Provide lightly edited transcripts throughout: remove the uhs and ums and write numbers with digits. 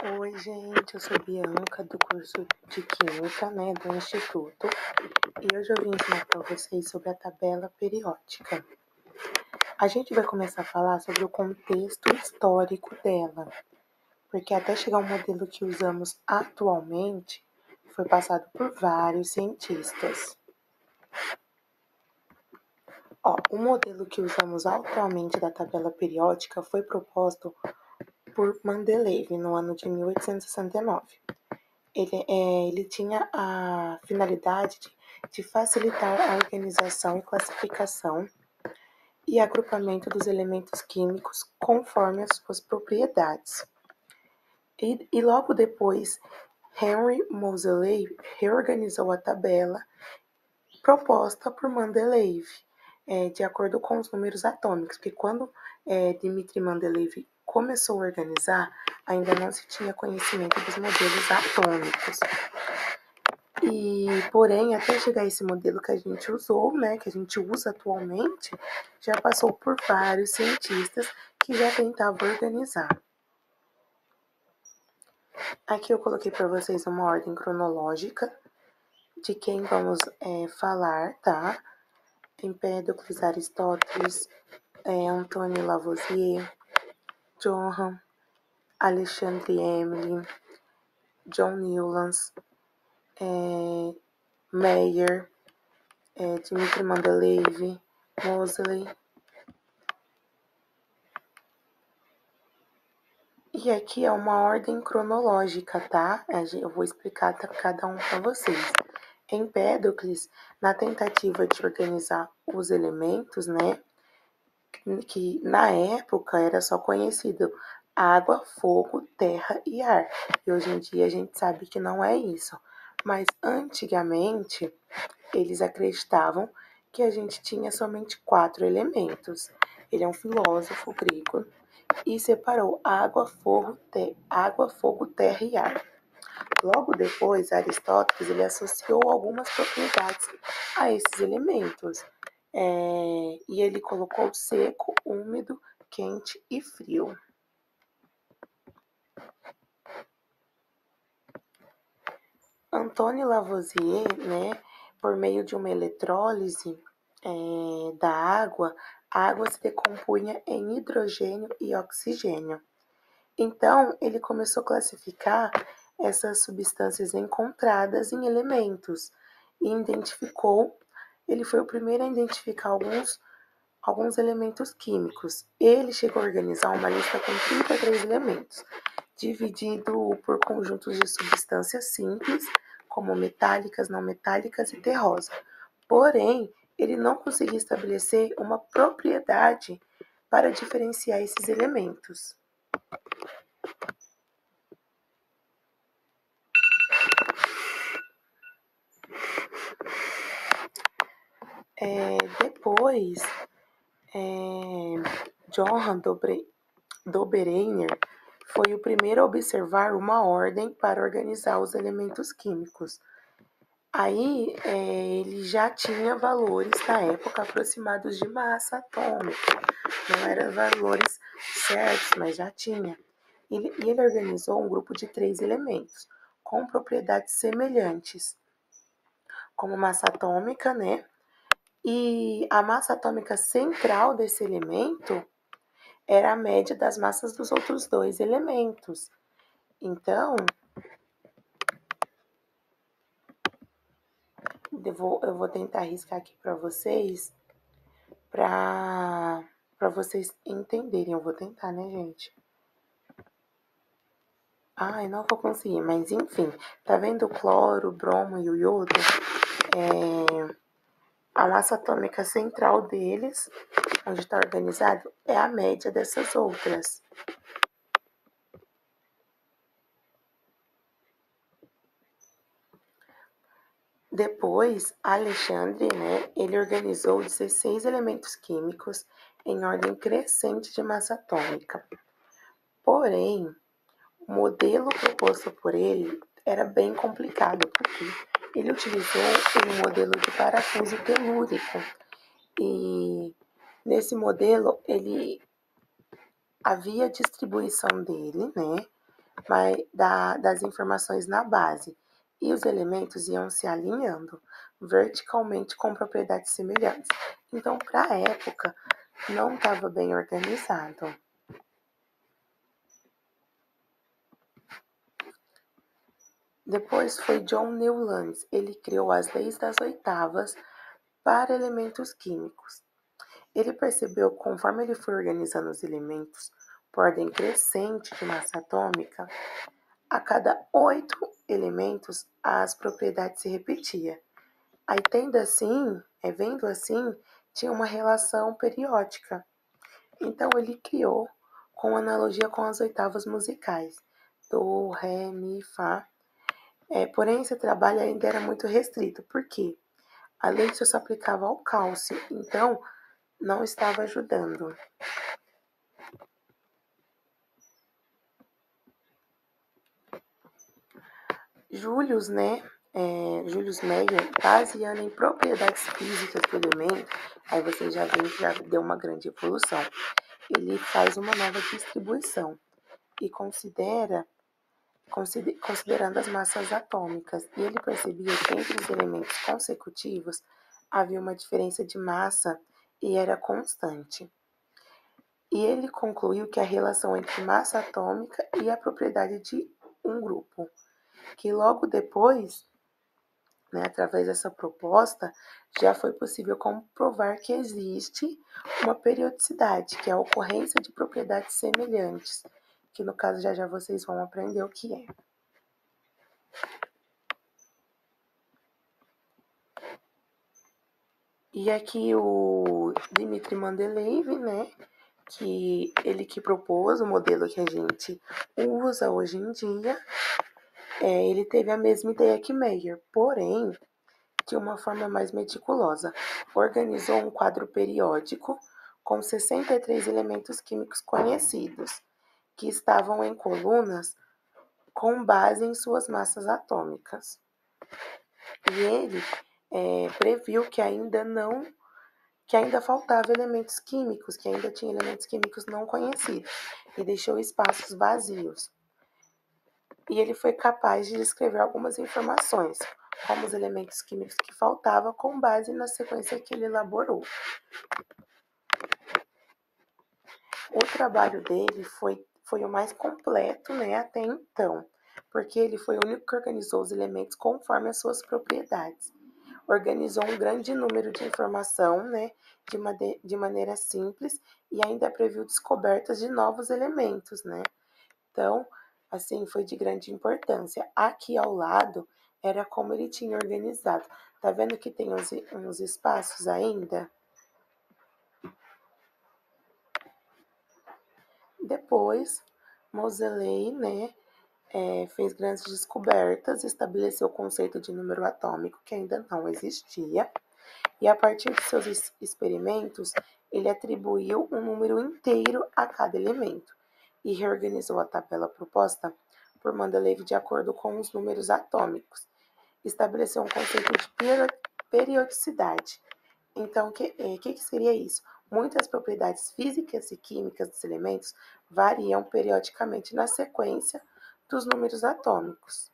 Oi, gente, eu sou Bianca, do curso de Química, do Instituto, e hoje eu vim ensinar para vocês sobre a tabela periódica. A gente vai começar a falar sobre o contexto histórico dela, porque até chegar ao modelo que usamos atualmente, foi passado por vários cientistas. O modelo que usamos atualmente da tabela periódica foi proposto por Mendeleev no ano de 1869. Ele tinha a finalidade de facilitar a organização e classificação e agrupamento dos elementos químicos conforme as suas propriedades. E logo depois, Henry Moseley reorganizou a tabela proposta por Mendeleev, de acordo com os números atômicos, porque quando Dmitri Mendeleev começou a organizar, ainda não se tinha conhecimento dos modelos atômicos. Porém, até chegar a esse modelo que a gente usou, que a gente usa atualmente, já passou por vários cientistas que já tentavam organizar. Aqui eu coloquei para vocês uma ordem cronológica de quem vamos falar, tá? Empédocles, Aristóteles, Antoine Lavoisier, Johann Alexandre Emily, John Newlands, Mayer, Dmitri Mendeleev, Moseley. E aqui é uma ordem cronológica, tá? Eu vou explicar cada um para vocês. Empédocles, na tentativa de organizar os elementos, que na época era só conhecido água, fogo, terra e ar. E hoje em dia a gente sabe que não é isso. Mas antigamente eles acreditavam que a gente tinha somente 4 elementos. Ele é um filósofo grego e separou água, fogo, terra e ar. Logo depois, Aristóteles ele associou algumas propriedades a esses elementos. E ele colocou seco, úmido, quente e frio. Antoine Lavoisier, por meio de uma eletrólise da água, a água se decompunha em hidrogênio e oxigênio. Então, ele começou a classificar essas substâncias encontradas em elementos e ele foi o primeiro a identificar alguns elementos químicos. Ele chegou a organizar uma lista com 33 elementos, dividido por conjuntos de substâncias simples, como metálicas, não metálicas e terrosa. Porém, ele não conseguia estabelecer uma propriedade para diferenciar esses elementos. Depois, Johann Dobereiner foi o primeiro a observar uma ordem para organizar os elementos químicos. Aí ele já tinha valores na época aproximados de massa atômica. Não eram valores certos, mas já tinha. E ele organizou um grupo de 3 elementos com propriedades semelhantes, como massa atômica, E a massa atômica central desse elemento era a média das massas dos outros 2 elementos. Então, eu vou tentar riscar aqui para vocês, para vocês entenderem. Eu vou tentar, gente? Ai, não vou conseguir, mas enfim. Tá vendo o cloro, o bromo e o iodo? A massa atômica central deles, onde está organizado, é a média dessas outras. Depois, Alexandre, ele organizou 16 elementos químicos em ordem crescente de massa atômica. Porém, o modelo proposto por ele era bem complicado, porque ele utilizou um modelo de parafuso telúrico. E nesse modelo, ele havia distribuição dele, das informações na base, e os elementos iam se alinhando verticalmente com propriedades semelhantes. Então, para a época, não estava bem organizado. Depois foi John Newlands. Ele criou as leis das oitavas para elementos químicos. Ele percebeu que conforme ele foi organizando os elementos por ordem crescente de massa atômica, a cada 8 elementos as propriedades se repetiam. Aí vendo assim, tinha uma relação periódica. Então ele criou com analogia com as oitavas musicais, do, ré, mi, fá. Porém, esse trabalho ainda era muito restrito, porque a lei só se aplicava ao cálcio, então não estava ajudando. Julius Meyer, baseando em propriedades físicas do elemento, aí você já vê que já deu uma grande evolução. Ele faz uma nova distribuição e considerando as massas atômicas, e ele percebia que entre os elementos consecutivos havia uma diferença de massa e era constante. E ele concluiu que a relação entre massa atômica e a propriedade de um grupo, que logo depois, através dessa proposta, já foi possível comprovar que existe uma periodicidade, que é a ocorrência de propriedades semelhantes, que no caso já vocês vão aprender o que é. E aqui o Dmitry Mendeleev, que ele que propôs o modelo que a gente usa hoje em dia, ele teve a mesma ideia que Meyer, porém de uma forma mais meticulosa. Organizou um quadro periódico com 63 elementos químicos conhecidos, que estavam em colunas com base em suas massas atômicas. E ele previu que ainda faltava elementos químicos, que ainda tinha elementos químicos não conhecidos, e deixou espaços vazios. E ele foi capaz de descrever algumas informações, como os elementos químicos que faltavam, com base na sequência que ele elaborou. O trabalho dele foi o mais completo, até então, porque ele foi o único que organizou os elementos conforme as suas propriedades. Organizou um grande número de informação, de maneira simples, e ainda previu descobertas de novos elementos, Então, assim, foi de grande importância. Aqui ao lado era como ele tinha organizado. Tá vendo que tem uns espaços ainda? Depois, Moseley, fez grandes descobertas, estabeleceu o conceito de número atômico, que ainda não existia, e a partir de seus experimentos, ele atribuiu um número inteiro a cada elemento e reorganizou a tabela proposta por Mendeleev de acordo com os números atômicos. Estabeleceu um conceito de periodicidade. Então, o que seria isso? Muitas propriedades físicas e químicas dos elementos variam periodicamente na sequência dos números atômicos.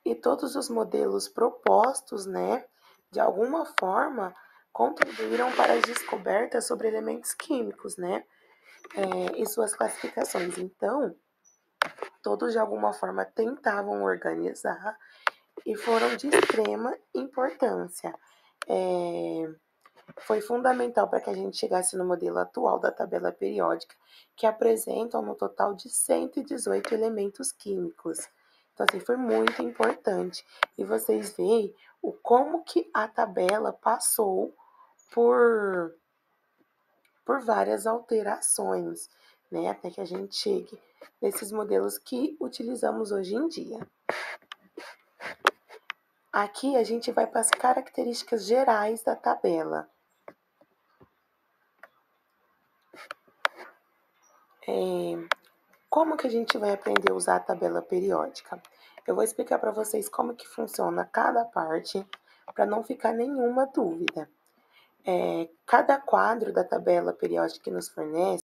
E todos os modelos propostos, de alguma forma, contribuíram para as descobertas sobre elementos químicos, e suas classificações. Então, todos de alguma forma tentavam organizar e foram de extrema importância. Foi fundamental para que a gente chegasse no modelo atual da tabela periódica, que apresenta um total de 118 elementos químicos. Então, assim, foi muito importante. E vocês veem como que a tabela passou por várias alterações, até que a gente chegue nesses modelos que utilizamos hoje em dia. Aqui a gente vai para as características gerais da tabela. Como que a gente vai aprender a usar a tabela periódica? Eu vou explicar para vocês como que funciona cada parte, para não ficar nenhuma dúvida. cada quadro da tabela periódica que nos fornece